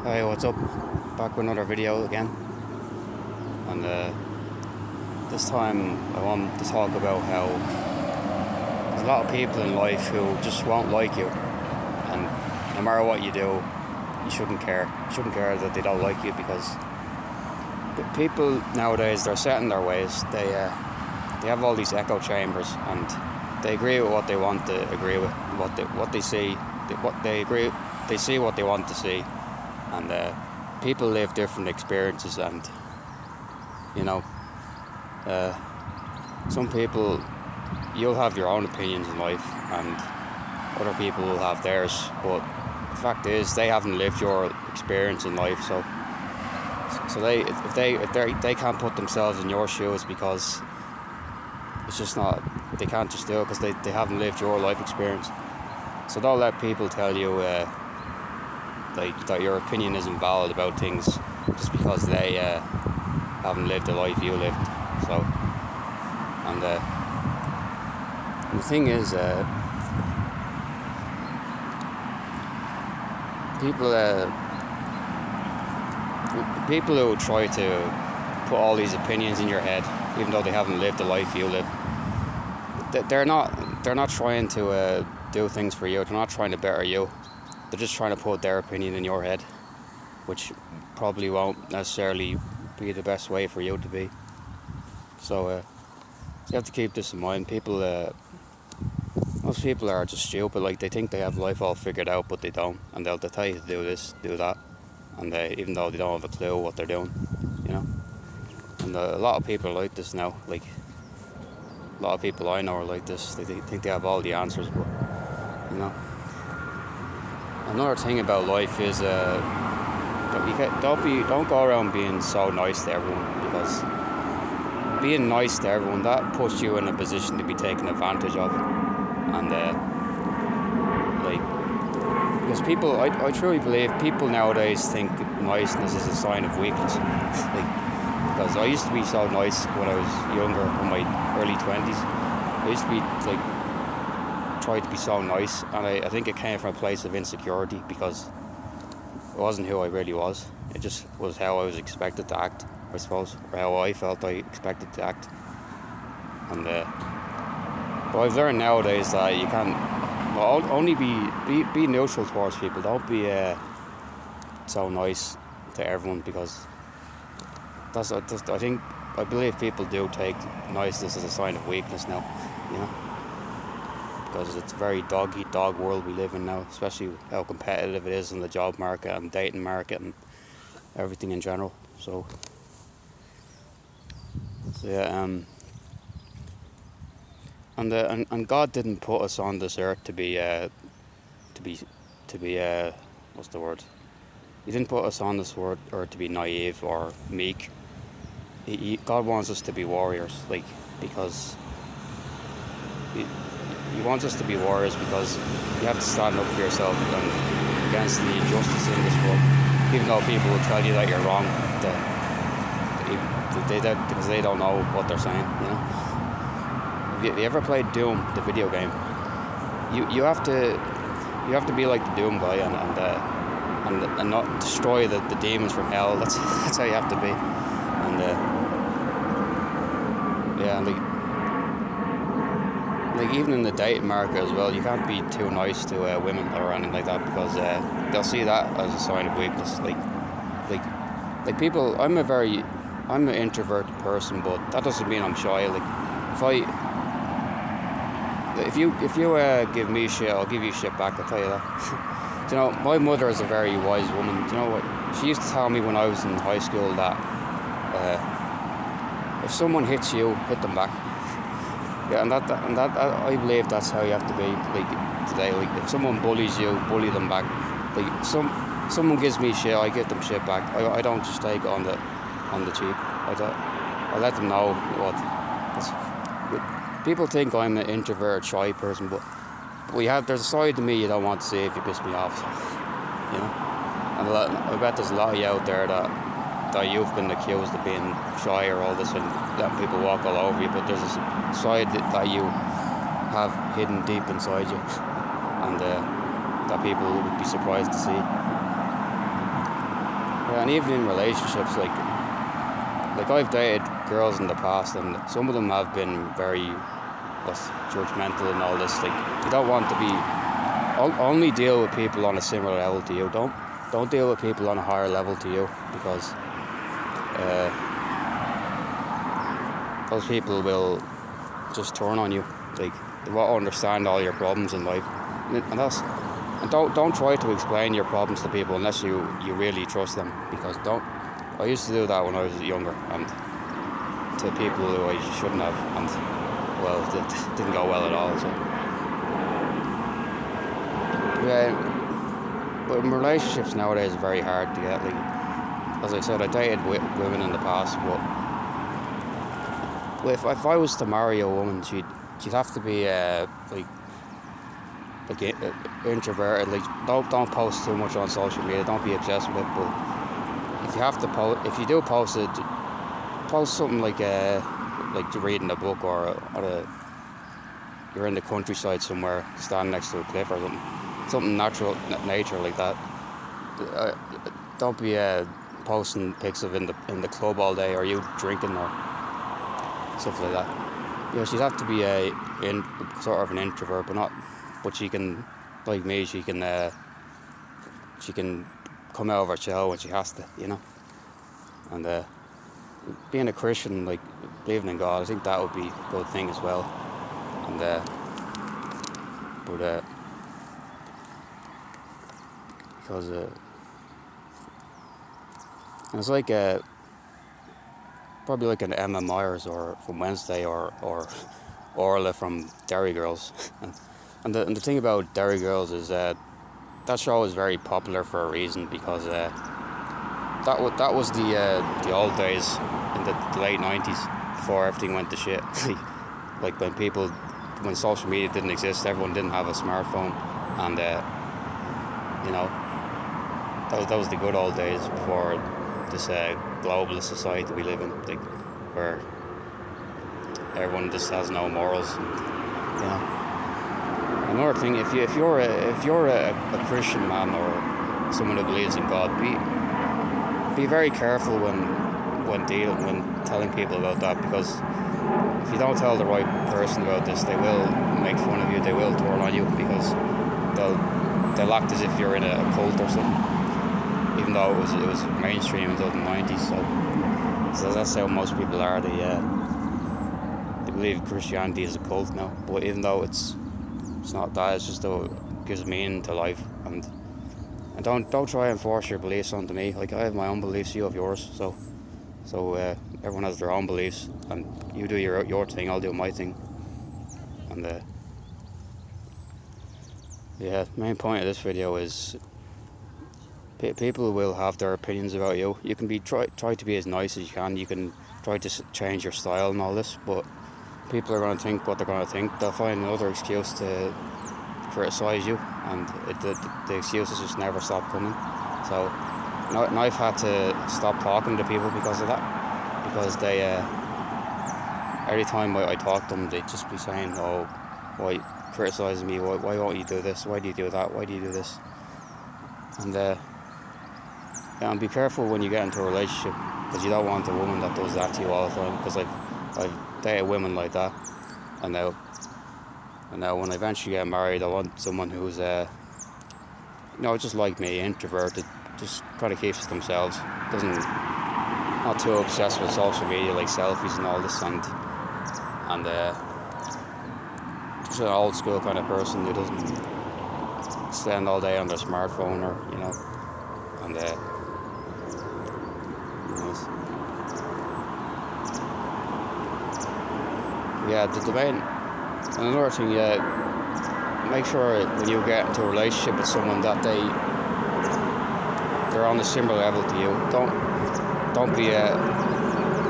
Hey, what's up? Back with another video again. And this time I want to talk about how there's a lot of people in life who just won't like you. And no matter what you do, you shouldn't care. You shouldn't care that they don't like you because people nowadays, they're set in their ways. They have all these echo chambers and they agree with what they want to agree with, what they see, they see what they want to see. And people live different experiences, and you know, some people, you'll have your own opinions in life and other people will have theirs, but the fact is they haven't lived your experience in life, so they can't put themselves in your shoes because it's just not, they can't just do it because they haven't lived your life experience. So don't let people tell you that your opinion isn't valid about things just because they haven't lived the life you lived. So, and the thing is, people who try to put all these opinions in your head, even though they haven't lived the life you live, they're not trying to do things for you. They're not trying to better you. They're just trying to put their opinion in your head, which probably won't necessarily be the best way for you to be. So you have to keep this in mind. Most people are just stupid. Like, they think they have life all figured out, but they don't, and they'll tell you to do this, do that, and even though they don't have a clue what they're doing, you know. And a lot of people are like this now. Like, a lot of people I know are like this. They think they have all the answers, but you know. Another thing about life is don't go around being so nice to everyone, because being nice to everyone, that puts you in a position to be taken advantage of. And because people, I truly believe people nowadays think niceness is a sign of weakness. Because I used to be so nice when I was younger, in my early 20s. I used to be tried to be so nice, and I think it came from a place of insecurity, because it wasn't who I really was. It just was how I was expected to act, I suppose, or how I felt I expected to act. And but I've learned nowadays that you can't only be neutral towards people. Don't be so nice to everyone, because I believe people do take niceness as a sign of weakness now, you know. Because it's a very dog-eat-dog world we live in now, especially how competitive it is in the job market and dating market and everything in general. So yeah, and God didn't put us on this earth to be what's the word? He didn't put us on this earth to be naive or meek. God wants us to be warriors, because He wants us to be warriors, because you have to stand up for yourself and against the injustice in this world. Even though people will tell you that you're wrong, because they don't know what they're saying. You know. Have you ever played Doom, the video game? You have to be like the Doom guy and not destroy the demons from hell. That's how you have to be. And yeah, and even in the dating market as well, you can't be too nice to women or anything like that, because they'll see that as a sign of weakness. Like people, I'm an introverted person, but that doesn't mean I'm shy. If you give me shit, I'll give you shit back. I'll tell you that. You know, my mother is a very wise woman. You know what? She used to tell me when I was in high school that if someone hits you, hit them back. Yeah, and that I believe that's how you have to be. Like today, like if someone bullies you, bully them back. Like someone gives me shit, I give them shit back. I don't just take it on the cheek. I let them know what. People think I'm an introverted, shy person, but there's a side to me you don't want to see if you piss me off. You know, and I bet there's a lot of you out there that you've been accused of being shy or all this and letting people walk all over you, but there's a side that you have hidden deep inside you, and that people would be surprised to see. Yeah, and even in relationships, like I've dated girls in the past, and some of them have been very judgmental and all this. Like, you don't want to be. Only deal with people on a similar level to you. Don't deal with people on a higher level to you, because those people will just turn on you. Like, they won't understand all your problems in life, and don't try to explain your problems to people unless you really trust them. Because I used to do that when I was younger, and to people who I shouldn't have, and well, it didn't go well at all. So yeah, but in relationships nowadays, it's very hard to get. Like, as I said, I dated women in the past, but if I was to marry a woman, she'd have to be introverted. Like, don't post too much on social media. Don't be obsessed with it. But if you have to if you do post it, post something like reading a book, or you're in the countryside somewhere, stand next to a cliff or something nature like that. Don't be posting pics of in the club all day, or you drinking or stuff like that. Yeah, she'd have to be sort of an introvert, but she can, like me, she can come out of her shell when she has to, And being a Christian, like believing in God, I think that would be a good thing as well. And because it's like probably like an Emma Myers or from Wednesday, or Orla from Derry Girls. and the thing about Derry Girls is that show is very popular for a reason, because that was the old days in the late 90s, before everything went to shit. Like when social media didn't exist, everyone didn't have a smartphone, and that was the good old days before this globalist society we live in, like, where everyone just has no morals. Another thing, if you're a Christian man, or someone who believes in God, be very careful when telling people about that, because if you don't tell the right person about this, they will make fun of you. They will turn on you, because they'll act as if you're in a cult or something, even though it was mainstream until the 90s. So that's how most people are. They believe Christianity is a cult now, but even though it's not that, it's just it gives meaning to life. And don't try and force your beliefs onto me. Like, I have my own beliefs, you have yours. So everyone has their own beliefs, and you do your thing, I'll do my thing. And the main point of this video is people will have their opinions about you. You can try to be as nice as you can. You can try to change your style and all this, but people are going to think what they're going to think. They'll find another excuse to criticise you, and the excuses just never stop coming. So, and I've had to stop talking to people because of that, because they every time I talk to them, they'd just be saying, "Oh, why criticising me? Why won't you do this? Why do you do that? Why do you do this?" And be careful when you get into a relationship, because you don't want a woman that does that to you all the time. Because I've dated women like that, and now when I eventually get married, I want someone who's just like me, introverted, just kind of keeps to themselves, not too obsessed with social media, like selfies and all this, and just an old school kind of person who doesn't stand all day on their smartphone, or and the main. And another thing, make sure when you get into a relationship with someone that they're on a similar level to you. Don't be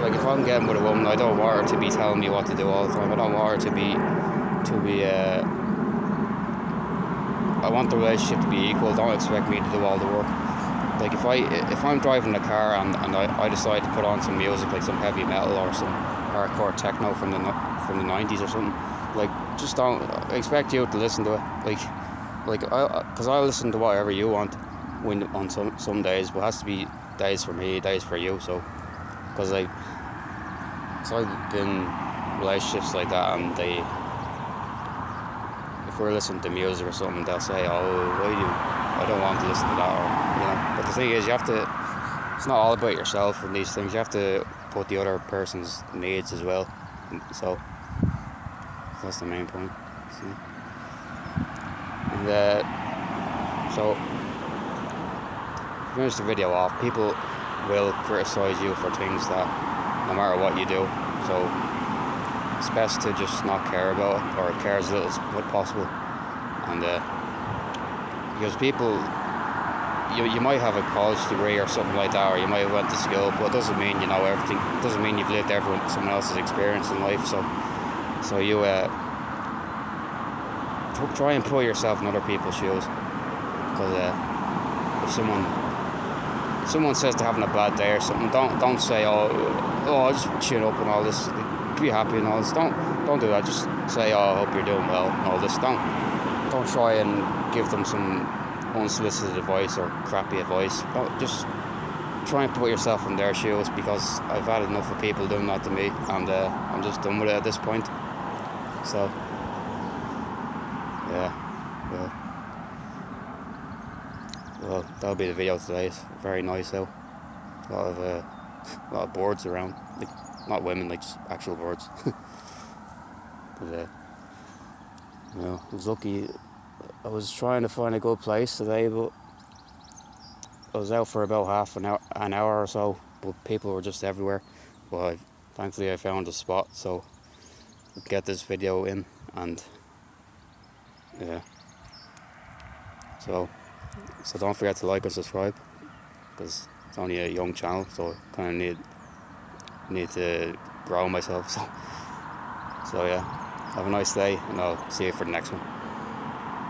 like, if I'm getting with a woman, I don't want her to be telling me what to do all the time. I don't want her to be I want the relationship to be equal. Don't expect me to do all the work. Like, if I'm driving the car and I decide to put on some music, like some heavy metal or some hardcore techno from the 90s or something, like, just don't expect you to listen to it. Like, because I listen to whatever you want, when on some days, but it has to be days for me, days for you. So, because I've been in relationships like that, and if we're listening to music or something, they'll say, "Oh, I don't want to listen to that," or. But the thing is, you have to. It's not all about yourself and these things. You have to put the other person's needs as well. So that's the main point. And so finish the video off. People will criticize you for things that, no matter what you do. So it's best to just not care about it, or care as little as possible. And because people, you might have a college degree or something like that, or you might have went to school, but it doesn't mean you know everything. It doesn't mean you've lived someone else's experience in life. So you try and put yourself in other people's shoes. Because if someone says they're having a bad day or something, don't say, oh, just chin up and all this, be happy and all this. Don't do that. Just say, oh, I hope you're doing well and all this. Don't try and give them some unsolicited advice or crappy advice. Just try and put yourself in their shoes, because I've had enough of people doing that to me, and I'm just done with it at this point. So yeah, well, that'll be the video today. It's very nice out. A lot of birds around, like not women, like just actual birds. But I was lucky. I was trying to find a good place today, but I was out for about half an hour or so, but people were just everywhere. But thankfully I found a spot, so I could get this video in, and yeah. So don't forget to like and subscribe, because it's only a young channel, so I kind of need to grow myself. So yeah, have a nice day, and I'll see you for the next one.